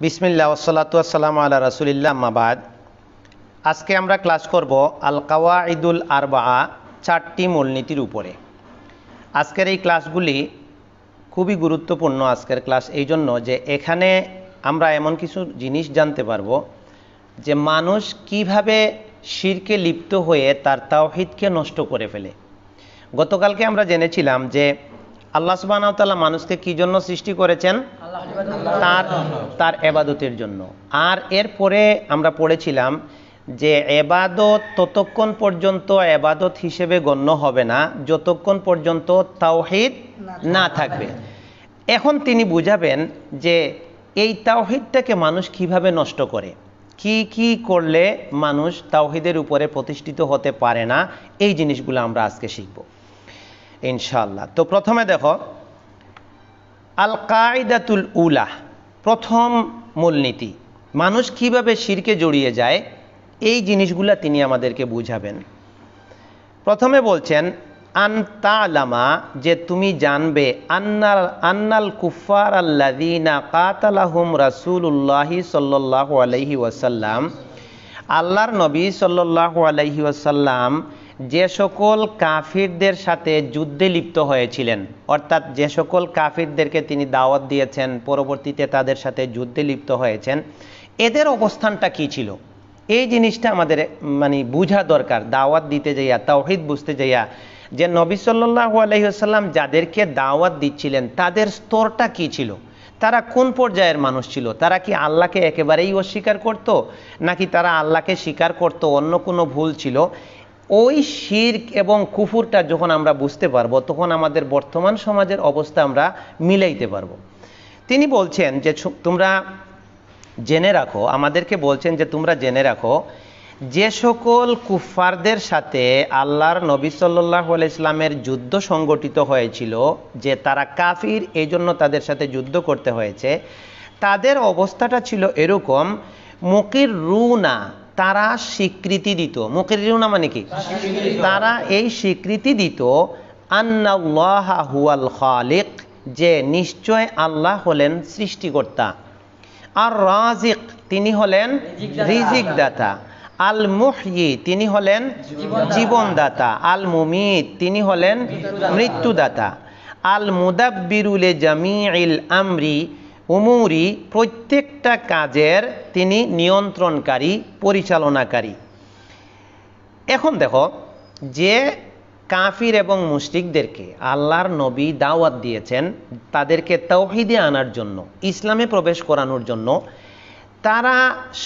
বিসমিল্লাহ ওয়াসসালাতু ওয়াসসালামু আলা রাসূলিল্লাহ আম্মা বাদ। আজকে আমরা ক্লাস করব আল কাওয়াইদুল আরবাআ, 4টি মূলনীতির উপরে। আজকের এই ক্লাসগুলি খুবই গুরুত্বপূর্ণ। আজকের ক্লাস এই জন্য যে এখানে আমরা এমন কিছু জিনিস জানতে পারবো যে মানুষ কিভাবে শিরকে লিপ্ত হয়ে তার তাওহীদকে নষ্ট করে ফেলে। গতকালকে আমরা জেনেছিলাম যে আল্লাহ সুবহানাহু ওয়া তাআলা মানুষকে কি জন্য সৃষ্টি করেছেন? তার ইবাদতের জন্য। আর এরপরে আমরা পড়েছিলাম যে ইবাদত ততক্ষণ পর্যন্ত ইবাদত হিসেবে গণ্য হবে না যতক্ষণ পর্যন্ত তাওহীদ না থাকবে। এখন তিনি বুঝাবেন যে এই তাওহীদটাকে মানুষ কিভাবে নষ্ট করে, কি কি করলে মানুষ তাওহীদের উপরে প্রতিষ্ঠিত হতে পারে না, এই জিনিসগুলো আমরা আজকে শিখব ইনশাআল্লাহ। তো প্রথমে দেখো আল কায়দাতুল উলা, প্রথম মূলনীতি, মানুষ কিভাবে শিরকে জড়িয়ে যায় এই জিনিসগুলা তিনি আমাদেরকে বুঝাবেন। প্রথমে বলছেন আন তা'লামা, যে তুমি জানবে আন্নাল কুফার আল্লাযীনা কাতালাহুম রাসূলুল্লাহি সাল্লাল্লাহু আলাইহি ওয়াসাল্লাম, আল্লাহর নবী সাল্লাল্লাহু আলাইহি ওয়াসাল্লাম যে সকল কাফিরদের সাথে যুদ্ধে লিপ্ত হয়েছিলেন, অর্থাৎ যে সকল কাফিরদেরকে তিনি দাওয়াত দিয়েছেন, পরবর্তীতে তাদের সাথে যুদ্ধে লিপ্ত হয়েছেন, এদের অবস্থানটা কি ছিল এই জিনিসটা আমাদের বুঝা দরকার। দাওয়াত দিতে যাইয়া, তাওহীদ বুঝতে যাইয়া, যে নবী সাল্লাল্লাহু আলাইহি ওয়াসাল্লাম যাদেরকে দাওয়াত দিচ্ছিলেন তাদের স্তরটা কি ছিল, তারা কোন পর্যায়ের মানুষ ছিল, তারা কি আল্লাহকে একেবারেই অস্বীকার করত, নাকি তারা আল্লাহকে স্বীকার করত, অন্য কোনো ভুল ছিল। ওই শিরক এবং কুফুরটা যখন আমরা বুঝতে পারবো তখন আমাদের বর্তমান সমাজের অবস্থা আমরা মিলাইতে পারবো। তিনি বলছেন যে তোমরা জেনে রাখো, আমাদেরকে বলছেন যে তোমরা জেনে রাখো যে সকল কুফারদের সাথে আল্লাহর নবী সাল্লাল্লাহু আলাইহি ইসলামের যুদ্ধ সংগঠিত হয়েছিল, যে তারা কাফির এই জন্য তাদের সাথে যুদ্ধ করতে হয়েছে, তাদের অবস্থাটা ছিল এরকম, মুকিররুনা, তারা স্বীকৃতি দিত। মুকিররুনা মানে কি? তারা এই স্বীকৃতি দিত আন্নাল্লাহা হুয়াল খালিক, যে নিশ্চয় আল্লাহ হলেন সৃষ্টিকর্তা, আর রাজিক, তিনি হলেন রিজিক দাতা, আল মুহয়ি, তিনি হলেন জীবনদাতা, আল মুমিত, তিনি হলেন মৃত্যুদাতা, আল মুদাব্বিরু লিজামিইল আমরি উমুরি, প্রত্যেকটা কাজের তিনি নিয়ন্ত্রণকারী, পরিচালনাকারী। এখন দেখো, যে কাফির এবং মুশরিকদেরকে আল্লাহর নবী দাওয়াত দিয়েছেন তাদেরকে তাওহীদে আনার জন্য, ইসলামে প্রবেশ করানোর জন্য, তারা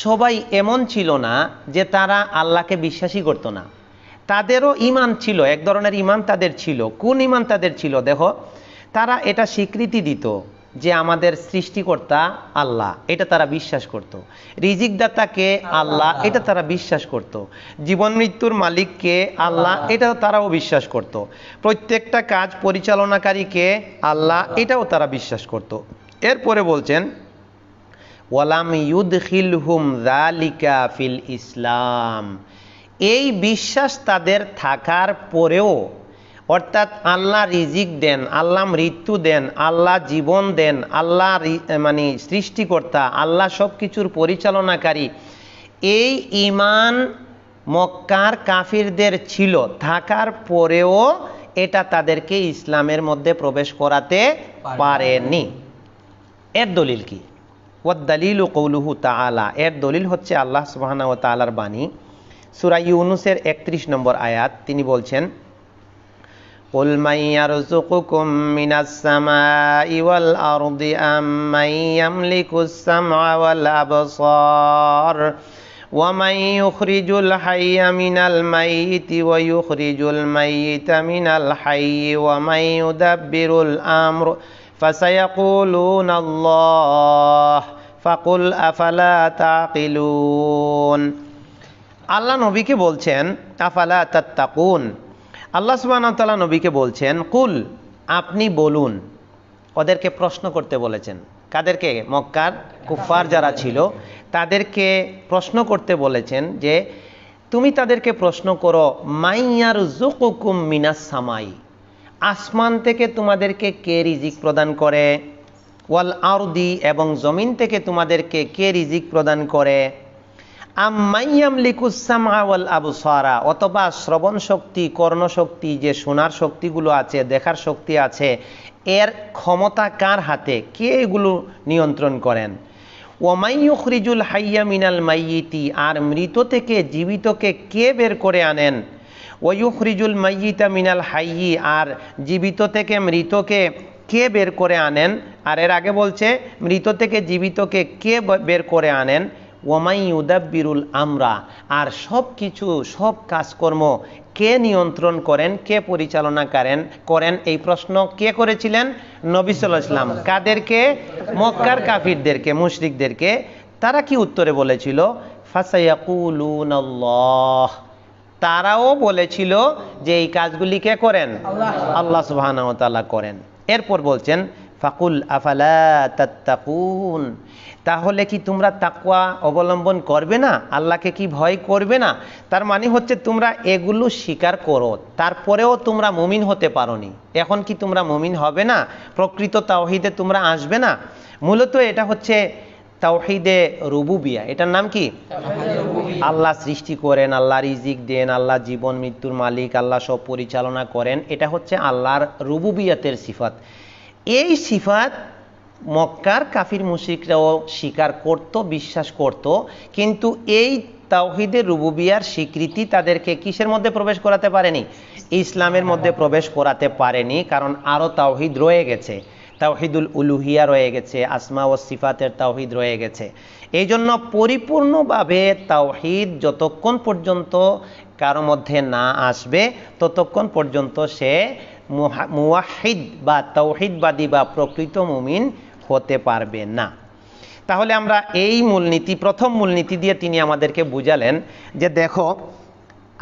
সবাই এমন ছিল না যে তারা আল্লাহকে বিশ্বাসই করতো না। তাদেরও ঈমান ছিল, এক ধরনের ঈমান তাদের ছিল। কোন ঈমান তাদের ছিল? দেখো, তারা এটা স্বীকৃতি দিত যে আমাদের সৃষ্টিকর্তা আল্লাহ, এটা তারা বিশ্বাস করত। রিজিকদাতাকে আল্লাহ, এটা তারা বিশ্বাস করত। জীবন মৃত্যুর মালিককে আল্লাহ, এটাও তারাও বিশ্বাস করত। প্রত্যেকটা কাজ পরিচালনাকারীকে আল্লাহ, এটাও তারা বিশ্বাস করত। এরপরে বলছেন ওয়ালাম ইউদখিলহুম যালিকা ফিল ইসলাম, এই বিশ্বাস তাদের থাকার পরেও, অর্থাৎ আল্লাহ রিজিক দেন, আল্লাহ মৃত্যু দেন, আল্লাহ জীবন দেন, আল্লাহ সৃষ্টিকর্তা, আল্লাহ সব কিছুর পরিচালনাকারী, এই ঈমান মক্কার কাফিরদের ছিল, থাকার পরেও এটা তাদেরকে ইসলামের মধ্যে প্রবেশ করাতে পারেনি। এর দলিল কি? ওয়াদ-দালিলু কওলুহু তাআলা, এর দলিল হচ্ছে আল্লাহ সুবহানাহু ওয়া তাআলার বাণী, সূরা ইউনূসের 31 নম্বর আয়াত। তিনি বলছেন قُلْ مَنْ يَرْزُقُكُمْ مِنَ السَّمَاءِ وَالْأَرْضِ أَمَّنْ يَمْلِكُ السَّمْعَ وَالْأَبْصَارَ وَمَنْ يُخْرِجُ الْحَيَّ مِنَ الْمَيِّتِ وَيُخْرِجُ الْمَيِّتَ مِنَ الْحَيِّ وَمَنْ يُدَبِّرُ الْأَمْرَ فَسَيَقُولُونَ اللَّهُ فَقُلْ أَفَلَا تَعْقِلُونَ। আল্লাহ নবীকে বলছেন আফালা তাত্তাকুন, আল্লাহ সুবহানাহু ওয়া তাআলা নবীকে বলছেন কুল, আপনি বলুন। ওদেরকে প্রশ্ন করতে বলেছেন। কাদেরকে? মক্কার কুফার যারা ছিল তাদেরকে প্রশ্ন করতে বলেছেন, যে তুমি তাদেরকে প্রশ্ন করো মাইয়ারযুকুকুম মিনাস সামাই, আসমান থেকে তোমাদেরকে কে রিজিক প্রদান করে, ওয়াল আরদি, এবং জমিন থেকে তোমাদেরকে কে রিজিক প্রদান করে, আম্মাইয়ামলিকুস সামআ ওয়াল আবসারা, অথবা শ্রবণ শক্তি, কর্ণ শক্তি, যে শোনার শক্তিগুলো আছে, দেখার শক্তি আছে, এর ক্ষমতা কার হাতে, কে এগুলো নিয়ন্ত্রণ করেন, ওয়ামাই ইউখরিজুল হাইয়া মিনাল মাইয়িতি, আর মৃত থেকে জীবিতকে কে বের করে আনেন, ওয়াইউখরিজুল মাইয়িতা মিনাল হাইয়ি, আর জীবিত থেকে মৃতকে কে বের করে আনেন, আর এর আগে বলছে মৃত থেকে জীবিতকে কে বের করে আনেন, ওয়ামাই ইউদাব্বিরুল আমরা, আর সব কিছু, সব কাজকর্ম কে নিয়ন্ত্রণ করেন, কে পরিচালনা করেন, এই প্রশ্ন কে করেছিলেন? নবী সাল্লাল্লাহু আলাইহি ওয়াসাল্লাম। কাদেরকে? মক্কার কাফিরদেরকে, মুশরিকদেরকে। তারা কি উত্তরে বলেছিল? ফাসায়াকুলুনাল্লাহ, তারাও বলেছিল যে এই কাজগুলি কে করেন? আল্লাহ সুবহানাহু ওয়া তাআলা করেন। এরপর বলছেন ফাকুল আফালা তাত্তাকুন, তাহলে কি তোমরা তাকওয়া অবলম্বন করবে না? আল্লাহকে কি ভয় করবে না? তার মানে হচ্ছে তোমরা এগুলো স্বীকার করো, তারপরেও তোমরা মুমিন হতে পারোনি, এখন কি তোমরা মুমিন হবে না? প্রকৃত তাওহীদে তোমরা আসবে না? মূলত এটা হচ্ছে তাওহীদে রুবুবিয়া। এটার নাম কি? আল্লাহ সৃষ্টি করেন, আল্লাহ রিজিক দেন, আল্লাহ জীবন মৃত্যুর মালিক, আল্লাহ সব পরিচালনা করেন। এটা হচ্ছে আল্লাহর রুবুবিয়াতের সিফাত। এই সিফাত মক্কার কাফির মুশরিকরাও স্বীকার করত, বিশ্বাস করত, কিন্তু এই তাওহীদের রুবুবিয়ার স্বীকৃতি তাদেরকে কিসের মধ্যে প্রবেশ করাতে পারেনি? ইসলামের মধ্যে প্রবেশ করাতে পারেনি, কারণ আরও তাওহীদ রয়ে গেছে। তাওহীদুল উলুহিয়া রয়ে গেছে, আসমা ও সিফাতের তাওহীদ রয়ে গেছে। এই জন্য পরিপূর্ণভাবে তাওহীদ যতক্ষণ পর্যন্ত কারো মধ্যে না আসবে, ততক্ষণ পর্যন্ত সে মুওয়াহিদ বা তাওহীদবাদী বা প্রকৃত মুমিন হতে পারবে না। তাহলে আমরা এই মূলনীতি, প্রথম মূলনীতি দিয়ে তিনি আমাদেরকে বুঝালেন যে দেখো,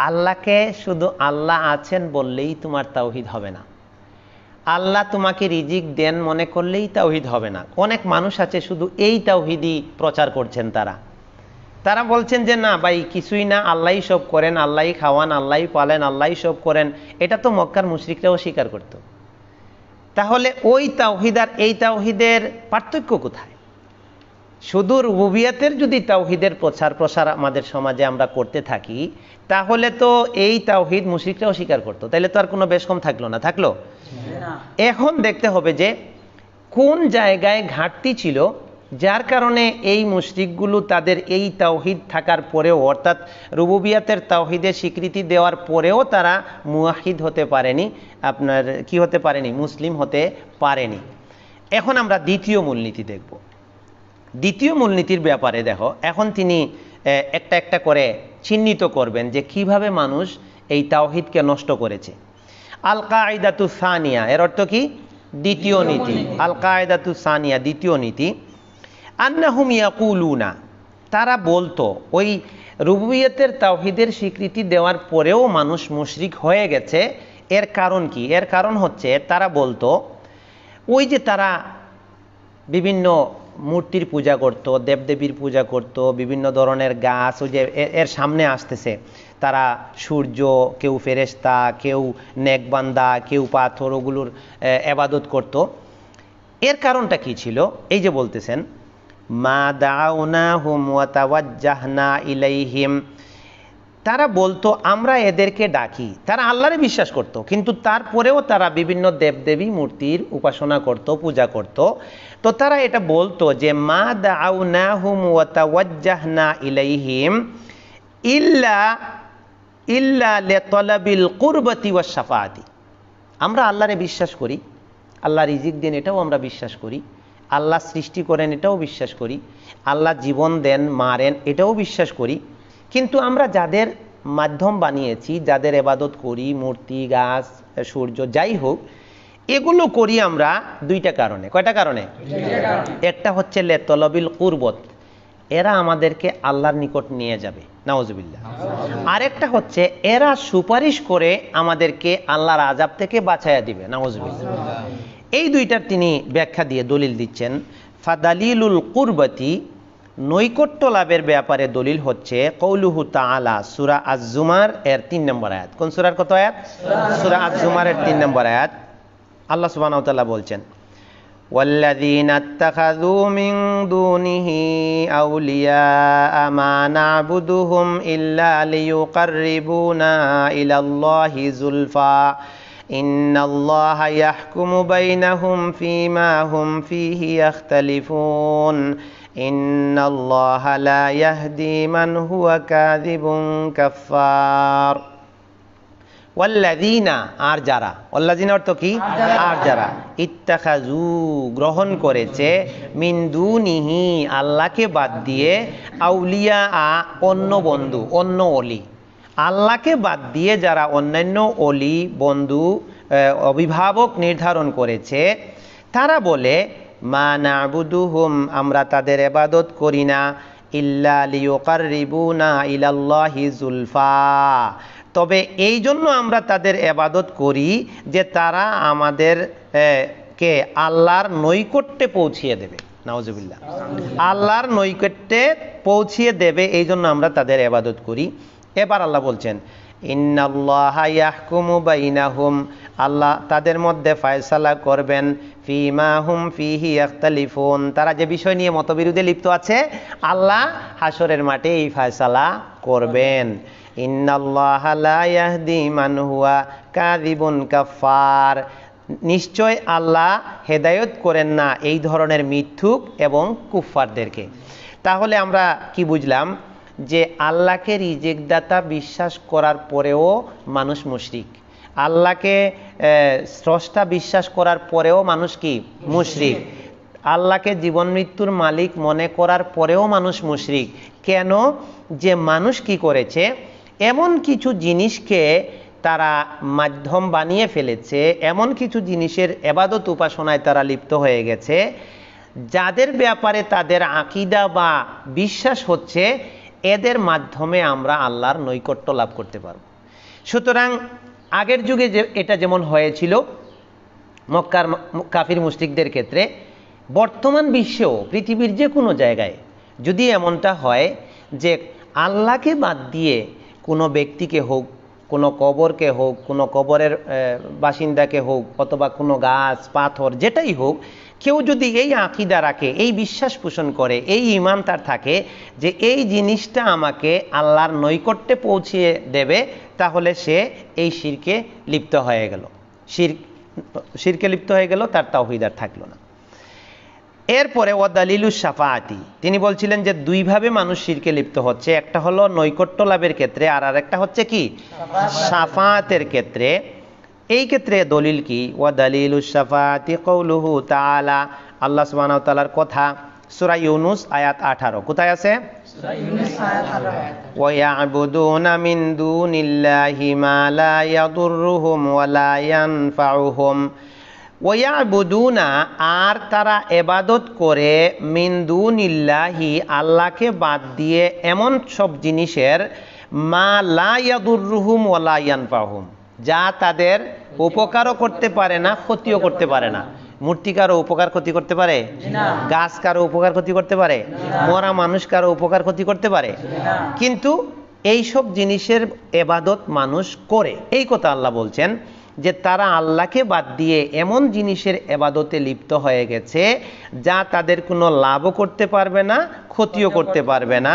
আল্লাহকে শুধু আল্লাহ আছেন বললেই তোমার তাওহীদ হবে না, আল্লাহ তোমাকে রিজিক দেন মনে করলেই তাওহীদ হবে না। অনেক মানুষ আছে শুধু এই তাওহীদই প্রচার করছেন, তারা বলছেন যে না ভাই কিছুই না, আল্লাহই সব করেন, আল্লাহই খাওয়ান, আল্লাহই পালেন, আল্লাহই সব করেন। এটা তো মক্কার মুশরিকরাও স্বীকার করত। তাহলে ওই তাওহীদ আর এই তাওহীদের পার্থক্য কোথায়? শুধু রুবুবিয়াতের যদি তাওহীদের প্রসার আমাদের সমাজে আমরা করতে থাকি, তাহলে তো এই তাওহীদ মুশরিকরাও স্বীকার করতো, তাহলে তো আর কোনো বেশ কম থাকলো না, থাকলো? এখন দেখতে হবে যে কোন জায়গায় ঘাটতি ছিল, যার কারণে এই মুশরিকগুলো তাদের এই তাওহীদ থাকার পরেও, অর্থাৎ রুবুবিয়াতের তাওহীদের স্বীকৃতি দেওয়ার পরেও তারা মুওয়াহিদ হতে পারেনি, আপনার কি হতে পারেনি? মুসলিম হতে পারেনি। এখন আমরা দ্বিতীয় মূলনীতি দেখব। দ্বিতীয় মূলনীতির ব্যাপারে দেখো, এখন তিনি একটা একটা করে চিহ্নিত করবেন যে কিভাবে মানুষ এই তাওহীদকে নষ্ট করেছে। আল কায়দাতু সানিয়া, এর অর্থ কি? দ্বিতীয় নীতি। আল কায়দাতু সানিয়া, দ্বিতীয় নীতি। আন্নাহুম ইয়াকুলুনা, তারা বলতো, ওই রুবুবিয়তের তাওহীদের স্বীকৃতি দেওয়ার পরেও মানুষ মুশরিক হয়ে গেছে। এর কারণ কি? এর কারণ হচ্ছে তারা বলতো, ওই যে তারা বিভিন্ন মূর্তির পূজা করত, দেবদেবীর পূজা করত, বিভিন্ন ধরনের গাছ, ওই যে এর সামনে আসতেছে, তারা সূর্য, কেউ ফেরেশতা, কেউ নেকবান্দা, কেউ পাথর, ওগুলোর ইবাদত করত। এর কারণটা কি ছিল? এই যে বলতেছেন, মা দাউনাহুম ওয়া তাওয়াজ্জাহনা ইলাইহিম, তারা বলতো আমরা এদেরকে ডাকি। তারা আল্লাহরে বিশ্বাস করত, কিন্তু তারপরেও তারা বিভিন্ন দেবদেবী মূর্তির উপাসনা করত, পূজা করত। তো তারা এটা বলতো যে মা দাউনাহুম ওয়া তাওয়াজ্জাহনা ইলাইহিম ইল্লা লিতালাবিল কুরবাতি ওয়াশ শাফাআতি, আমরা আল্লাহরে বিশ্বাস করি, আল্লাহ রিজিক দেন এটাও আমরা বিশ্বাস করি, আল্লাহ সৃষ্টি করেন এটাও বিশ্বাস করি, আল্লাহ জীবন দেন মারেন এটাও বিশ্বাস করি, কিন্তু আমরা যাদের মাধ্যম বানিয়েছি, যাদের ইবাদত করি, মূর্তি, গাছ, সূর্য, যাই হোক, এগুলো করি আমরা দুইটা কারণে। কয়টা কারণে? একটা হচ্ছে লিতালাবিল কুরবত, এরা আমাদেরকে আল্লাহর নিকট নিয়ে যাবে, নাউজুবিল্লাহ। আরেকটা হচ্ছে এরা সুপারিশ করে আমাদেরকে আল্লাহর আযাব থেকে বাঁচায়া দিবে, নাউজুবিল্লাহ। এই দুইটার তিনি ব্যাখ্যা দিয়ে দলিল দিচ্ছেন। ফাদালিলুল কুরবতি, নৈকট্য লাভের ব্যাপারে দলিল হচ্ছে কৌলুহু তাআলা, সূরা আজ-জুমার এর 3 নম্বর আয়াত। কোন সূরার কত আয়াত? সূরা আজ-জুমার এর 3 নম্বর আয়াত। আল্লাহ সুবহানাহু ওয়া তাআলা বলছেন, والذين اتخذوا من دونه أولياء ما نعبدهم إلا ليقربونا إلى الله زلفى إن الله يحكم بينهم فيما هم فيه يختلفون إن الله لا يهدي من هو كاذب كفار ওয়াল্লাযীনা আর যারা ওয়াল্লাযীনা অর্থ কি আর যারা ইত্তাখাযু গ্রহণ করেছে মিন দুনিহি আল্লাহকে বাদ দিয়ে আউলিয়া অন্য বন্ধু অন্য ওলি আল্লাহকে বাদ দিয়ে যারা অন্যান্য ওলি বন্ধু অভিভাবক নির্ধারণ করেছে তারা বলে মা না'বুদুহুম আমরা তাদের ইবাদত করি না ইল্লা লিয়ুকাররিবুনা ইলাল্লাহি যুলফা তবে এই জন্য আমরা তাদের ইবাদত করি যে তারা আমাদের কে আল্লাহর নৈকট্যে পৌঁছিয়ে দেবে নাউজুবিল্লাহ আল্লাহর নৈকট্যে পৌঁছিয়ে দেবে এই জন্য আমরা তাদের ইবাদত করি এবার আল্লাহ বলছেন ইন্নাল্লাহা ইয়াহকুমু বাইনাহুম আল্লাহ তাদের মধ্যে ফয়সালা করবেন ফিমা হুম ফিহি ইখতালিফুন তারা যে বিষয় নিয়ে মতবিরোধে লিপ্ত আছে আল্লাহ হাসরের মাঠে এই ফয়সালা করবেন ইন্নাল্লাহা লা ইয়াহদি মান হুয়া কাযিবুন কাফার নিশ্চয় আল্লাহ হেদায়েত করেন না এই ধরনের মিথ্যুক এবং কুফফারদেরকে তাহলে আমরা কি বুঝলাম যে আল্লাহকে রিজিকদাতা বিশ্বাস করার পরেও মানুষ মুশরিক আল্লাহকে স্রষ্টা বিশ্বাস করার পরেও মানুষ কি মুশরিক আল্লাহকে জীবন মৃত্যুর মালিক মনে করার পরেও মানুষ মুশরিক কেন যে মানুষ কি করেছে এমন কিছু জিনিসকে তারা মাধ্যম বানিয়ে ফেলেছে এমন কিছু জিনিসের ইবাদত উপাসনায় তারা লিপ্ত হয়ে গেছে যাদের ব্যাপারে তাদের আকীদা বা বিশ্বাস হচ্ছে এদের মাধ্যমে আমরা আল্লাহর নৈকট্য লাভ করতে পারব সুতরাং আগের যুগে যে এটা যেমন হয়েছিল মক্কার কাফির মুশরিকদের ক্ষেত্রে বর্তমান বিশ্বেও পৃথিবীর যে কোনো জায়গায় যদি এমনটা হয় যে আল্লাহকে বাদ দিয়ে কোনো ব্যক্তিকে হোক কোনো কবরকে হোক কোনো কবরের বাসিন্দাকে হোক অথবা কোনো গাছ পাথর যেটাই হোক কেউ যদি এই আকীদা রাখে এই বিশ্বাস পোষণ করে এই ঈমান তার থাকে যে এই জিনিসটা আমাকে আল্লাহর নৈকট্যে পৌঁছিয়ে দেবে তাহলে সে এই শিরকে লিপ্ত হয়ে গেল শিরকে লিপ্ত হয়ে গেল তার তাওহীদ আর থাকলো না এরপরে ওয়াদালিলুস শাফাআতি তিনি বলছিলেন যে দুইভাবে মানুষ শিরকে লিপ্ত হচ্ছে একটা হলো নৈকট্য লাভের ক্ষেত্রে আর আরেকটা হচ্ছে কি শাফাআতের ক্ষেত্রে এই ক্ষেত্রে দলিল কি ওয়াদালিলুস শাফাআতি কওলুহু তাআলা আল্লাহ সুবহানাহু ওয়া তাআলার কথা সূরা ইউনূস আয়াত 18 কোথায় আছে সূরা ইউনূস আয়াত 18 ওয়া ইয়াবুদুনা মিন দুনিল্লাহি মা লা ইয়াদুররুহুম ওয়া লা ইয়ানফাউহুম ওয়ায়াবুদুনা আর তারা ইবাদত করে মিন দুনিল্লাহি আল্লাহকে বাদ দিয়ে এমন সব জিনিসের মা লা ইয়াদুররুহুম ওয়া লা ইয়ানফাহুম যা তাদের উপকারও করতে পারে না ক্ষতিও করতে পারে না মূর্তি কারো উপকার ক্ষতি করতে পারে না গাছ কারো উপকার ক্ষতি করতে পারে না মরা মানুষ কারো উপকার ক্ষতি করতে পারে না কিন্তু এই সব জিনিসের ইবাদত মানুষ করে এই কথা আল্লাহ বলছেন যে তারা আল্লাহকে বাদ দিয়ে এমন জিনিসের ইবাদতে লিপ্ত হয়ে গেছে যা তাদের কোনো লাভও করতে পারবে না ক্ষতিও করতে পারবে না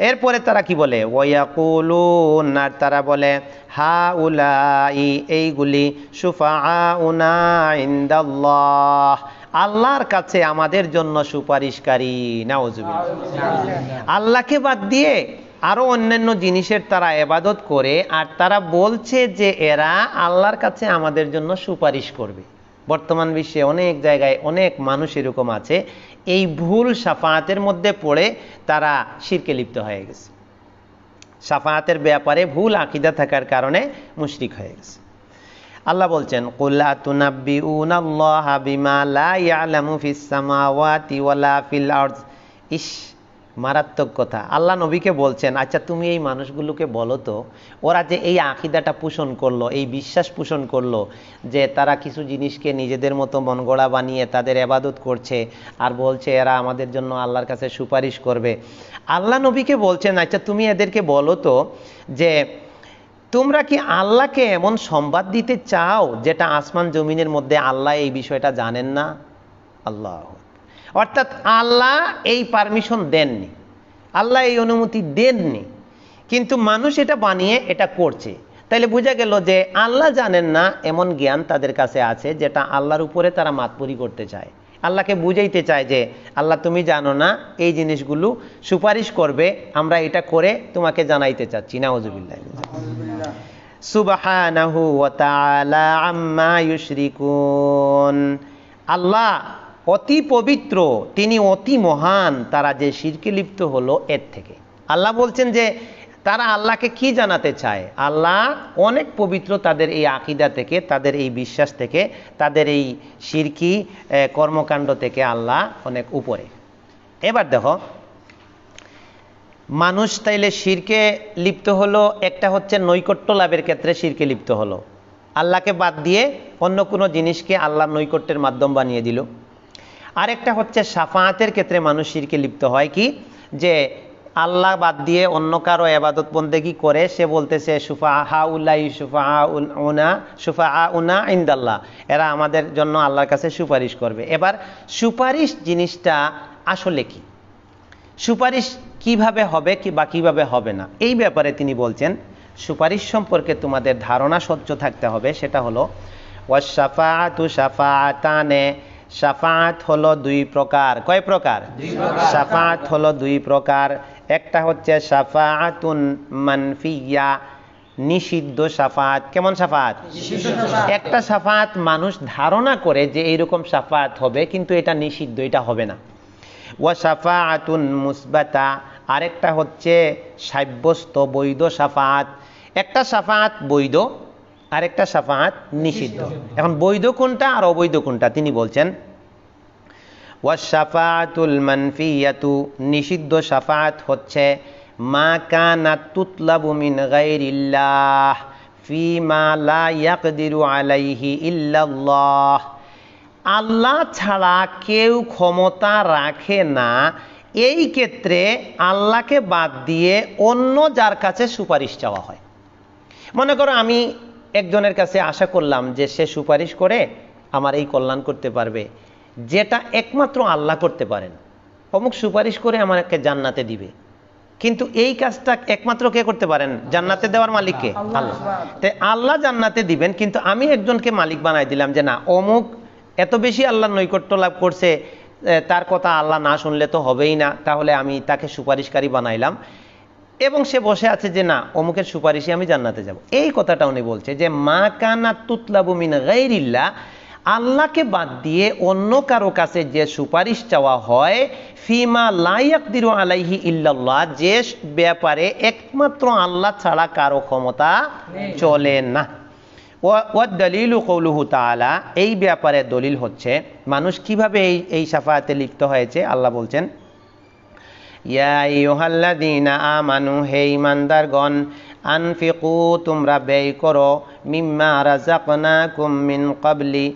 এরপরে তারা কি বলে ওয়ায়াকুলুন আর তারা বলে হাউলাই এইগুলি শুফাআউনা ইনদাল্লাহ আল্লাহর কাছে আমাদের জন্য সুপারিশকারী নাউজুবিল্লাহ আল্লাহকে বাদ দিয়ে আরো অন্যান্য জিনিসের তারা ইবাদত করে আর তারা বলছে যে এরা আল্লাহর কাছে আমাদের জন্য সুপারিশ করবে বর্তমান বিশ্বে অনেক জায়গায় অনেক মানুষ এরকম আছে এই ভুল শাফাআতের মধ্যে পড়ে তারা শিরকে লিপ্ত হয়ে গেছে শাফাআতের ব্যাপারে ভুল আকীদা থাকার কারণে মুশরিক হয়ে গেছে আল্লাহ বলছেন কুল আতুনাব্বিউনাল্লাহা বিমা লা ইয়ালামু ফিস সামাওয়াতি ওয়ালা ফিল আরদ ইশ মারাত্মক কথা আল্লাহ নবীকে বলছেন আচ্ছা তুমি এই মানুষগুলোকে বলো তো ওরা যে এই আকীদাটা পোষণ করলো এই বিশ্বাস পোষণ করলো যে তারা কিছু জিনিসকে নিজেদের মতো মনগড়া বানিয়ে তাদের ইবাদত করছে আর বলছে এরা আমাদের জন্য আল্লাহর কাছে সুপারিশ করবে আল্লাহ নবীকে বলছেন আচ্ছা তুমি এদেরকে বলো তো যে তোমরা কি আল্লাহকে এমন সংবাদ দিতে চাও যেটা আসমান জমিনের মধ্যে আল্লাহ এই বিষয়টা জানেন না আল্লাহ, অর্থাৎ আল্লাহ এই পারমিশন দেননি, আল্লাহ এই অনুমতি দেননি, কিন্তু মানুষ এটা বানিয়ে এটা করছে। তাইলে বোঝা গেল যে আল্লাহ জানেন না এমন জ্ঞান তাদের কাছে আছে, যেটা আল্লাহর উপরে তারা মাতবরি করতে চায়, আল্লাহকে বুঝাইতে চায় যে আল্লাহ তুমি জানো না, এই জিনিসগুলো সুপারিশ করবে, আমরা এটা করে তোমাকে জানাইতে চাচ্ছি। নাউযুবিল্লাহ। সুবহানাহু ওয়া তাআলা আম্মা ইউশরিকুন। আল্লাহ অতি পবিত্র, তিনি অতি মহান তারা যে শিরকে লিপ্ত হলো এর থেকে। আল্লাহ বলছেন যে তারা আল্লাহকে কি জানাতে চায়, আল্লাহ অনেক পবিত্র তাদের এই আকীদা থেকে, তাদের এই বিশ্বাস থেকে, তাদের এই শিরকি কর্মকাণ্ড থেকে আল্লাহ অনেক উপরে। এবার দেখো, মানুষ তাইলে শিরকে লিপ্ত হলো, একটা হচ্ছে নৈকট্য লাভের ক্ষেত্রে শিরকে লিপ্ত হলো, আল্লাহকে বাদ দিয়ে অন্য কোনো জিনিসকে আল্লাহর নৈকট্যের মাধ্যম বানিয়ে দিল। আরেকটা হচ্ছে শাফাআতের ক্ষেত্রে মানুষ শিরকে লিপ্ত হয়, কি যে আল্লাহ বাদ দিয়ে অন্য কারো ইবাদত বন্দেগী করে, সে বলতেছে শুফাআউলাই শুফাআউনা ইনদাল্লাহ, এরা আমাদের জন্য আল্লাহর কাছে সুপারিশ করবে। এবার সুপারিশ জিনিসটা আসলে কি, সুপারিশ কিভাবে হবে কি বা কিভাবে হবে না, এই ব্যাপারে তিনি বলছেন সুপারিশ সম্পর্কে তোমাদের ধারণা স্বচ্ছ থাকতে হবে। সেটা হলো ওয়াশফাআতু শাফাআতানে, শাফাআত হলো দুই প্রকার। কয় প্রকার? শাফাআত হলো দুই প্রকার। একটা হচ্ছে শাফাআতুন মানফিয়া, নিষিদ্ধ শাফাআত। কেমন শাফাআত? একটা শাফাআত মানুষ ধারণা করে যে এইরকম শাফাআত হবে, কিন্তু এটা নিষিদ্ধ, এটা হবে না। ওয়া শাফাআতুন মুসবাতা, আরেকটা হচ্ছে সাব্যস্ত বৈধ শাফাআত। একটা শাফাআত বৈধ, আরেকটা শাফাআত নিষিদ্ধ। এখন বৈধ কোনটা আর অবৈধ কোনটা তিনি বলছেন। ওয়াশফাআতুল মানফিয়াতু, নিষিদ্ধ শাফাআত হচ্ছে মা কানাত তুতলাবু মিন গায়রিল্লাহ ফিমা লা ইয়াকদিরু আলাইহি ইল্লাল্লাহ, আল্লাহ ছাড়া কেউ ক্ষমতা রাখে না, এই ক্ষেত্রে আল্লাহকে বাদ দিয়ে অন্য যার কাছে সুপারিশ চাওয়া হয়। মনে করো আমি একজনের কাছে আশা করলাম যে সে সুপারিশ করে আমার এই কল্যাণ করতে পারবে, যেটা একমাত্র আল্লাহ করতে পারেন। অমুক সুপারিশ করে আমাকে জান্নাতে দিবে, কিন্তু এই কাজটা একমাত্র কে করতে পারেন? জান্নাতে দেওয়ার মালিককে, আল্লাহ। তাই আল্লাহ জান্নাতে দিবেন, কিন্তু আমি একজনকে মালিক বানাই দিলাম যে না, অমুক এত বেশি আল্লাহর নৈকট্য লাভ করছে, তার কথা আল্লাহ না শুনলে তো হবেই না, তাহলে আমি তাকে সুপারিশকারী বানাইলাম, এবং সে বসে আছে যে না, অমুকের সুপারিশে আমি জান্নাতে যাব। এই কথাটা উনি বলছে যে মা কানাত তুতলাবু মিন গায়রিল্লাহ, আল্লাহকে বাদ দিয়ে অন্য কারো কাছে যে সুপারিশ চাওয়া হয়, ফিমা লা ইয়াকদিরু আলাইহি ইল্লাল্লাহ, যে ব্যাপারে একমাত্র আল্লাহ ছাড়া কারো ক্ষমতা চলে না। ওয়া দলিলু কওলুহু তাআলা, এই ব্যাপারে দলিল হচ্ছে মানুষ কিভাবে এই শাফাআতে লিপ্ত হয়েছে। আল্লাহ বলছেন ইয়া আইয়ুহাল্লাযীনা আমানু, হে ঈমানদারগণ, আনফিকু, তোমরা ব্যয় করো, মিম্মা রাযাকনাকুম মিন ক্বাবলি,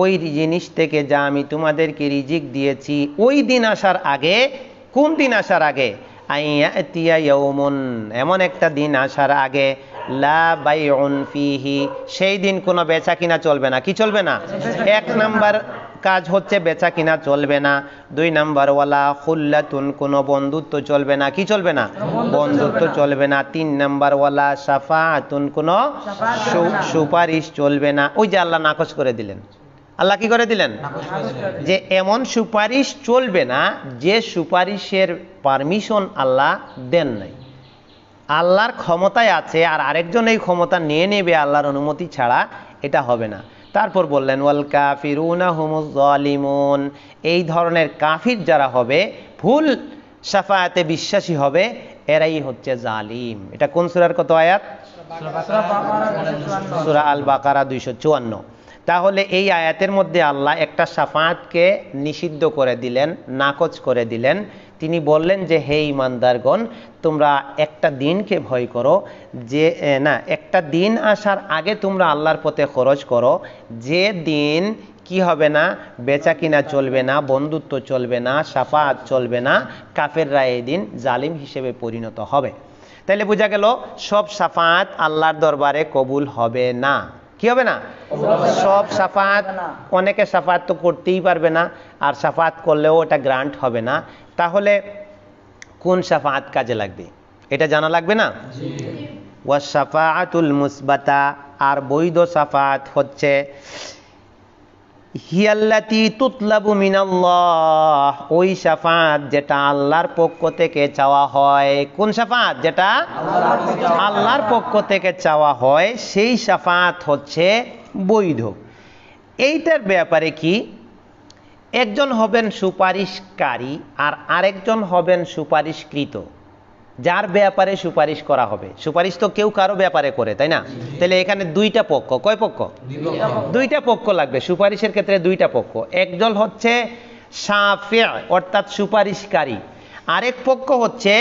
ওই জিনিস থেকে যা আমি তোমাদেরকে রিজিক দিয়েছি, ওই দিন আসার আগে। কোন দিন আসার আগে? আইয়াতিয়া ইয়াউমুন, এমন একটা দিন আসার আগে, লা বাইউন ফিহি, সেই দিন কোনো বেচা কিনা চলবে না। কি চলবে না? এক নাম্বার কাজ হচ্ছে বেচা কিনা চলবে না। দুই নাম্বার ওয়ালা খুল্লাতুন, কোনো বন্ধুত্ব চলবে না। কি চলবে না? বন্ধুত্ব চলবে না। তিন নাম্বার ওয়ালা শাফাআতুন, কোনো সুপারিশ চলবে না। ওই যে আল্লাহ নাকচ করে দিলেন। আল্লাহ কি করে দিলেন? যে এমন সুপারিশ চলবে না যে সুপারিশের পারমিশন আল্লাহ দেন নাই। আল্লাহর ক্ষমতায় আছে আর আরেকজন এই ক্ষমতা নিয়ে নেবে আল্লাহর অনুমতি ছাড়া, এটা হবে না। তারপর বললেন ওয়াল কাফিরুনা হুমুজ জালিমুন, এই ধরনের কাফির যারা হবে, ভুল শাফাআতে বিশ্বাসী হবে, এরাই হচ্ছে জালিম। এটা কোন সূরার কত আয়াত? সূরা আল বাকারা 254। তাহলে এই আয়াতের মধ্যে আল্লাহ একটা শাফাআতকে নিষিদ্ধ করে দিলেন, নাকচ করে দিলেন। তিনি বললেন যে হে ঈমানদারগণ, তোমরা একটা দিনকে ভয় করো, যে না, একটা দিন আসার আগে তোমরা আল্লাহর পথে খরচ করো, যে দিন কি হবে না, বেচা কিনা চলবে না, বন্ধুত্ব চলবে না, শাফাআত চলবে না, কাফেররা এই দিন জালিম হিসেবে পরিণত হবে। তাইলে বোঝা গেল সব শাফাআত আল্লাহর দরবারে কবুল হবে না। কি হবে না? সব শাফাত, অনেকে শাফাত তো করতেই পারবে না, আর শাফাত করলেও এটা গ্রান্ট হবে না। তাহলে কোন শাফাত কাজে লাগবে এটা জানা লাগবে না? ওয়াস শাফাআতুল মুসবাতা, আর বৈধ শাফাত হচ্ছে হিয়াল্লাতি তুতলাবু মিনাল্লাহ, ওই শাফাত যেটা আল্লাহর পক্ষ থেকে চাওয়া হয়। কোন শাফাত? যেটা আল্লাহর পক্ষ থেকে চাওয়া হয়, সেই শাফাত হচ্ছে বৈধ। এইটার ব্যাপারে কি, একজন হবেন সুপারিশকারী আর আরেকজন হবেন সুপারিশকৃত, যার ব্যাপারে সুপারিশ করা হবে। সুপারিশ তো কেউ কারো ব্যাপারে করে, তাই না? তাহলে এখানে দুইটা পক্ষ। কয় পক্ষ? দুইটা পক্ষ লাগবে সুপারিশের ক্ষেত্রে, দুইটা পক্ষ। একজন হচ্ছে শাফিঈ অর্থাৎ সুপারিশকারী, আরেক পক্ষ হচ্ছে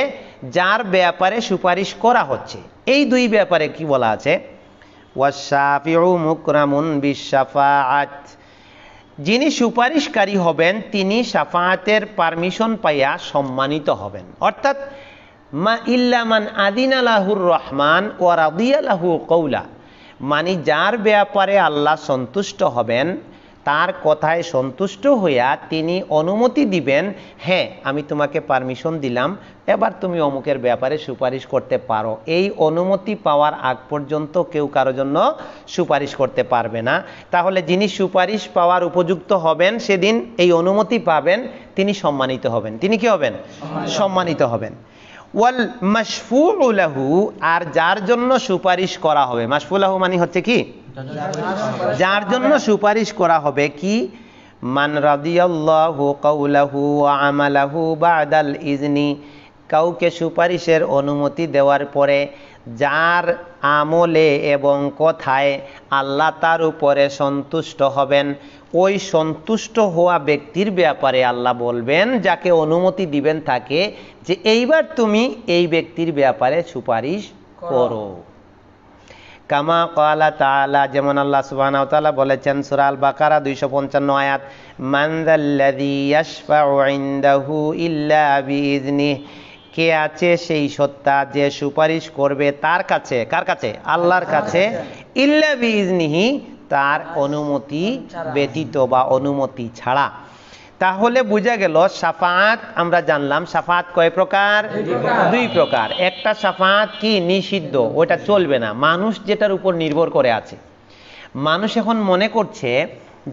যার ব্যাপারে সুপারিশ করা হচ্ছে। এই দুই ব্যাপারে কি বলা আছে? ওয়াশ-শাফিউ মুকরামুন বিশ-শাফাআত, যিনি সুপারিশকারী হবেন তিনি শাফাআতের পারমিশন পাইয়া সম্মানিত হবেন। অর্থাৎ মা ইল্লা মান আদিনা লাহুর রহমান ওয়া রাদিয়া লাহু কওলা, মানে যার ব্যাপারে আল্লাহ সন্তুষ্ট হবেন, তার কথায় সন্তুষ্ট হইয়া তিনি অনুমতি দিবেন, হ্যাঁ আমি তোমাকে পারমিশন দিলাম, এবার তুমি অমুকের ব্যাপারে সুপারিশ করতে পারো। এই অনুমতি পাওয়ার আগ পর্যন্ত কেউ কারো জন্য সুপারিশ করতে পারবে না। তাহলে যিনি সুপারিশ পাওয়ার উপযুক্ত হবেন, সেদিন এই অনুমতি পাবেন, তিনি সম্মানিত হবেন। তিনি কি হবেন? সম্মানিত হবেন। ওয়াল মাশফুউ লাহু, আর যার জন্য সুপারিশ করা হবে, মাশফুউ লাহু মানে হচ্ছে কি, যার জন্য সুপারিশ করা হবে, কি মান রাদিয়াল্লাহু কাওলাহু ওয়া আমালাহু বাদাল ইজনি, কাউকে সুপারিশের অনুমতি দেওয়ার পরে যার আমলে এবং কথায় আল্লাহ তার উপরে সন্তুষ্ট হবেন, ওই সন্তুষ্ট হওয়া ব্যক্তির ব্যাপারে আল্লাহ বলবেন, যাকে অনুমতি দিবেন তাকে, যে এইবার তুমি এই ব্যক্তির ব্যাপারে সুপারিশ করো। কামা ক্বালা তাআলা, যেমন আল্লাহ সুবহানাহু ওয়া তাআলা বলেছেন সূরা আল বাকারা 255 আয়াত, মান যাল্লাযী ইয়াশফাউ ইনদাহু ইল্লা বিইজনিহি, কে আছে সেই সত্তা যে সুপারিশ করবে তার কাছে। কার কাছে? আল্লাহর কাছে। ইল্লা বিইজনিহি, তার অনুমতি ব্যতীত বা অনুমতি ছাড়া। তাহলে বোঝা গেল শাফাআত আমরা জানলাম। শাফাআত কয় প্রকার? দুই প্রকার। একটা শাফাআত কি নিষিদ্ধ, ওটা চলবে না, মানুষ যেটার উপর নির্ভর করে আছে। মানুষ এখন মনে করছে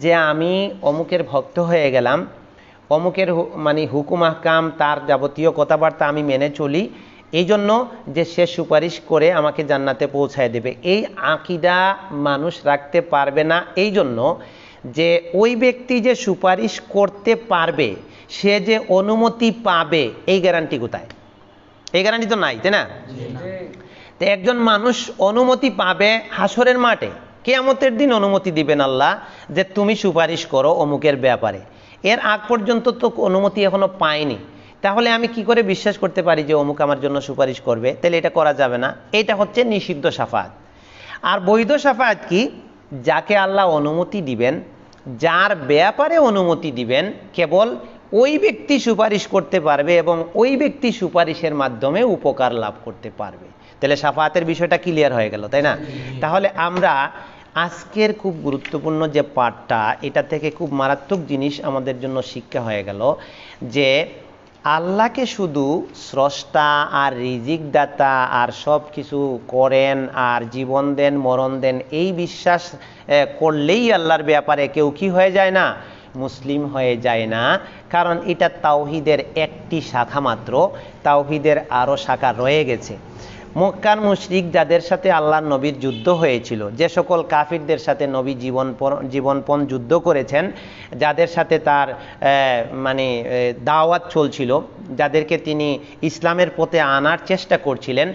যে আমি অমুকের ভক্ত হয়ে গেলাম, অমুকের মানে হুকুম আহকাম, তার যাবতীয় কথাবার্তা আমি মেনে চলি, এই জন্য যে সে সুপারিশ করে আমাকে জান্নাতে পৌঁছায় দেবে, এই আকীদা মানুষ রাখতে পারবে না। এই জন্য যে ওই ব্যক্তি যে সুপারিশ করতে পারবে, সে যে অনুমতি পাবে, এই গ্যারান্টি কোথায়? এই গ্যারান্টি তো নাই, তাই না? তো একজন মানুষ অনুমতি পাবে হাসরের মাঠে, কিয়ামতের দিন অনুমতি দিবেন আল্লাহ যে তুমি সুপারিশ করো অমুকের ব্যাপারে। এর আগ পর্যন্ত তো অনুমতি এখনো পায়নি। তাহলে আমি কি করে বিশ্বাস করতে পারি যে অমুক আমার জন্য সুপারিশ করবে? তাহলে এটা করা যাবে না। এটা হচ্ছে নিষিদ্ধ শাফাআত। আর বৈধ শাফাআত কি? যাকে আল্লাহ অনুমতি দিবেন, যার ব্যাপারে অনুমতি দিবেন, কেবল ওই ব্যক্তি সুপারিশ করতে পারবে এবং ওই ব্যক্তি সুপারিশের মাধ্যমে উপকার লাভ করতে পারবে। তাহলে শাফাআতের বিষয়টা ক্লিয়ার হয়ে গেল, তাই না? তাহলে আমরা আজকের খুব গুরুত্বপূর্ণ যে পাঠটা, এটা থেকে খুব মারাত্মক জিনিস আমাদের জন্য শিক্ষা হয়ে গেল, যে আল্লাহকে শুধু স্রষ্টা আর রিজিক দাতা আর সব কিছু করেন আর জীবন দেন মরণ দেন, এই বিশ্বাস করলেই আল্লাহর ব্যাপারে কেউ কি হয়ে যায় না? মুসলিম হয়ে যায় না। কারণ এটা তাওহীদের একটি শাখা মাত্র, তাওহীদের আরও শাখা রয়ে গেছে। মক্কার মুশরিক যাদের সাথে আল্লাহর নবীর যুদ্ধ হয়েছিল, যে সকল কাফিরদের সাথে নবী জীবনপণ যুদ্ধ করেছেন, যাদের সাথে তার মানে দাওয়াত চলছিল, যাদেরকে তিনি ইসলামের পথে আনার চেষ্টা করছিলেন,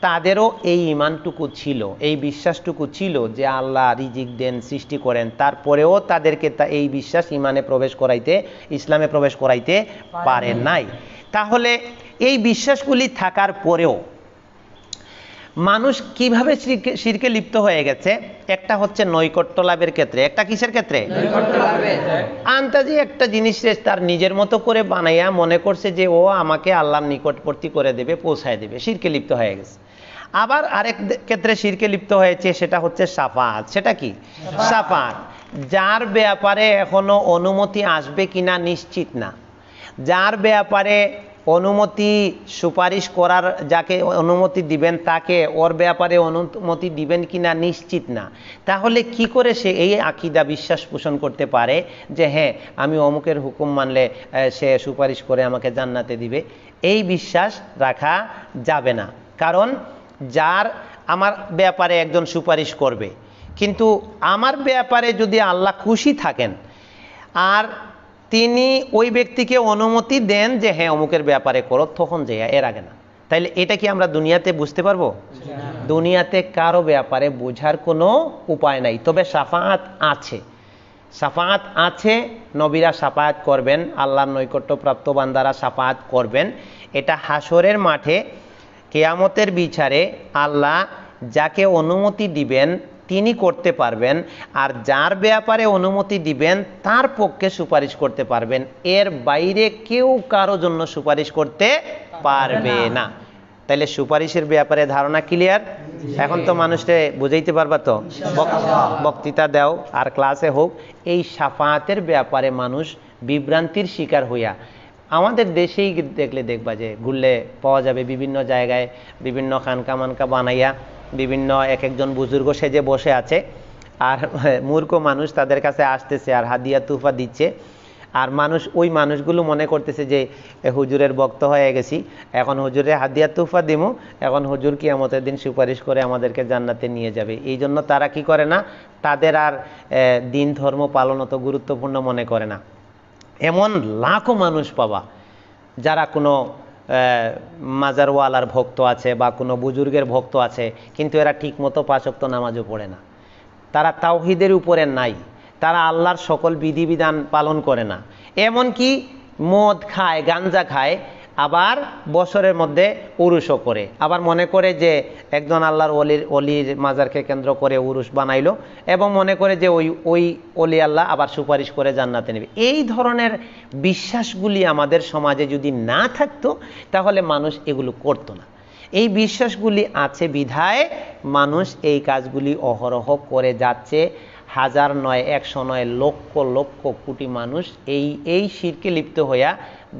তাদেরও এই ঈমানটুকু ছিল, এই বিশ্বাসটুকু ছিল যে আল্লাহ রিজিক দেন, সৃষ্টি করেন। তারপরেও তাদেরকে এই বিশ্বাস ঈমানে প্রবেশ করাইতে, ইসলামে প্রবেশ করাইতে পারে নাই। তাহলে এই বিশ্বাসগুলি থাকার পরেও মানুষ কিভাবে শিরকে লিপ্ত হয়ে গেছে? একটা হচ্ছে নৈকট্য লাভের ক্ষেত্রে। একটা কিসের ক্ষেত্রে? আন্তাজি একটা জিনিস তার নিজের মতো করে বানাইয়া মনে করছে যে ও আমাকে আল্লাহর নিকটবর্তী করে দেবে, পৌঁছায় দেবে, শিরকে লিপ্ত হয়ে গেছে। আবার আরেক ক্ষেত্রে শিরকে লিপ্ত হয়েছে, সেটা হচ্ছে শাফাআত। সেটা কি? শাফাআত। যার ব্যাপারে এখনো অনুমতি আসবে কিনা নিশ্চিত না, যার ব্যাপারে অনুমতি সুপারিশ করার, যাকে অনুমতি দিবেন তাকে ওর ব্যাপারে অনুমতি দিবেন কিনা নিশ্চিত না, তাহলে কি করে সে এই আকীদা বিশ্বাস পোষণ করতে পারে যে হ্যাঁ আমি অমুকের হুকুম মানলে সে সুপারিশ করে আমাকে জান্নাতে দিবে? এই বিশ্বাস রাখা যাবে না। কারণ যার আমার ব্যাপারে একজন সুপারিশ করবে, কিন্তু আমার ব্যাপারে যদি আল্লাহ খুশি থাকেন আর তিনি ওই ব্যক্তিকে অনুমতি দেন যে হ্যাঁ অমুকের ব্যাপারে করো, তখন যে, এর আগে না। তাইলে এটা কি আমরা দুনিয়াতে বুঝতে পারবো? দুনিয়াতে কারো ব্যাপারে বোঝার কোনো উপায় নাই। তবে শাফাআত আছে, শাফাআত আছে। নবীরা শাফাআত করবেন, আল্লাহর নৈকট্যপ্রাপ্ত বান্দারা শাফাআত করবেন। এটা হাসরের মাঠে কিয়ামতের বিচারে আল্লাহ যাকে অনুমতি দিবেন তিনি করতে পারবেন, আর যার ব্যাপারে অনুমতি দিবেন তার পক্ষে সুপারিশ করতে পারবেন। এর বাইরে কেউ কারো জন্য সুপারিশ করতে পারবে না। তাইলে সুপারিশের ব্যাপারে ধারণা ক্লিয়ার? এখন তো মানুষকে বুঝাইতে পারবা তো, বক্তৃতা দাও আর ক্লাসে হোক। এই শাফাআতের ব্যাপারে মানুষ বিভ্রান্তির শিকার হইয়া, আমাদের দেশেই দেখলে দেখবা যে ঘুরলে পাওয়া যাবে বিভিন্ন জায়গায় বিভিন্ন খানকা মানকা বানাইয়া বিভিন্ন এক একজন বুজুর্গ সেজে বসে আছে, আর মূর্খ মানুষ তাদের কাছে আসতেছে আর হাদিয়া তুফা দিচ্ছে। আর মানুষ, ওই মানুষগুলো মনে করতেছে যে হুজুরের ভক্ত হয়ে গেছি, এখন হুজুরে হাদিয়া তুফা দিমু, এখন হুজুর কিয়ামতের দিন সুপারিশ করে আমাদেরকে জান্নাতে নিয়ে যাবে। এই জন্য তারা কি করে না, তাদের আর দিন ধর্ম পালন অত গুরুত্বপূর্ণ মনে করে না। এমন লাখো মানুষ পাবা যারা কোনো মাজারওয়ালার ভক্ত আছে বা কোনো বুজুর্গের ভক্ত আছে, কিন্তু এরা ঠিক মতো 5 ওয়াক্ত নামাজও পড়ে না, তারা তাওহীদের উপরে নাই, তারা আল্লাহর সকল বিধিবিধান পালন করে না। এমনকি মদ খায়, গাঞ্জা খায়, আবার বছরের মধ্যে উরুসও করে, আবার মনে করে যে একজন আল্লাহর অলির মাজারকে কেন্দ্র করে উরুস বানাইলো এবং মনে করে যে ওই অলি আল্লাহ আবার সুপারিশ করে জান্নাতে নেবে। এই ধরনের বিশ্বাসগুলি আমাদের সমাজে যদি না থাকতো তাহলে মানুষ এগুলো করতো না। এই বিশ্বাসগুলি আছে বিধায় মানুষ এই কাজগুলি অহরহ করে যাচ্ছে। 1000 নয়, 100 নয়, লক্ষ লক্ষ কোটি মানুষ এই শিরকে লিপ্ত হইয়া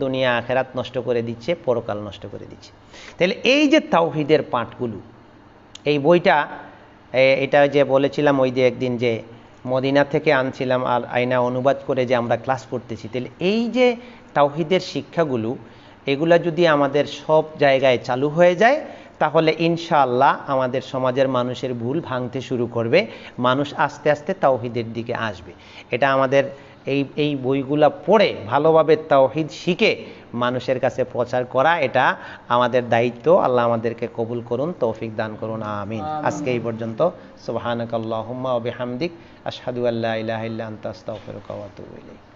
দুনিয়া আখেরাত নষ্ট করে দিচ্ছে, পরকাল নষ্ট করে দিচ্ছে। তাহলে এই যে তাওহীদের পাঠগুলো, এই বইটা এটা যে বলেছিলাম ওই যে একদিন যে মদিনা থেকে আনছিলাম আর আইনা অনুবাদ করে যে আমরা ক্লাস করতেছি, তাহলে এই যে তাওহীদের শিক্ষাগুলো, এগুলা যদি আমাদের সব জায়গায় চালু হয়ে যায় তাহলে ইনশাআল্লাহ আমাদের সমাজের মানুষের ভুল ভাঙতে শুরু করবে, মানুষ আস্তে আস্তে তাওহীদের দিকে আসবে। এটা আমাদের এই বইগুলা পড়ে ভালোভাবে তাওহীদ শিখে মানুষের কাছে প্রচার করা, এটা আমাদের দায়িত্ব। আল্লাহ আমাদেরকে কবুল করুন, তৌফিক দান করুন, আমিন। আজকে এই পর্যন্ত। সুবহানাকাল্লাহুম্মা ওয়া বিহামদিক, আশহাদু আল্লা ইলাহা ইল্লা আনতা আস্তাগফিরুকা ওয়া আতুবু ইলাইক।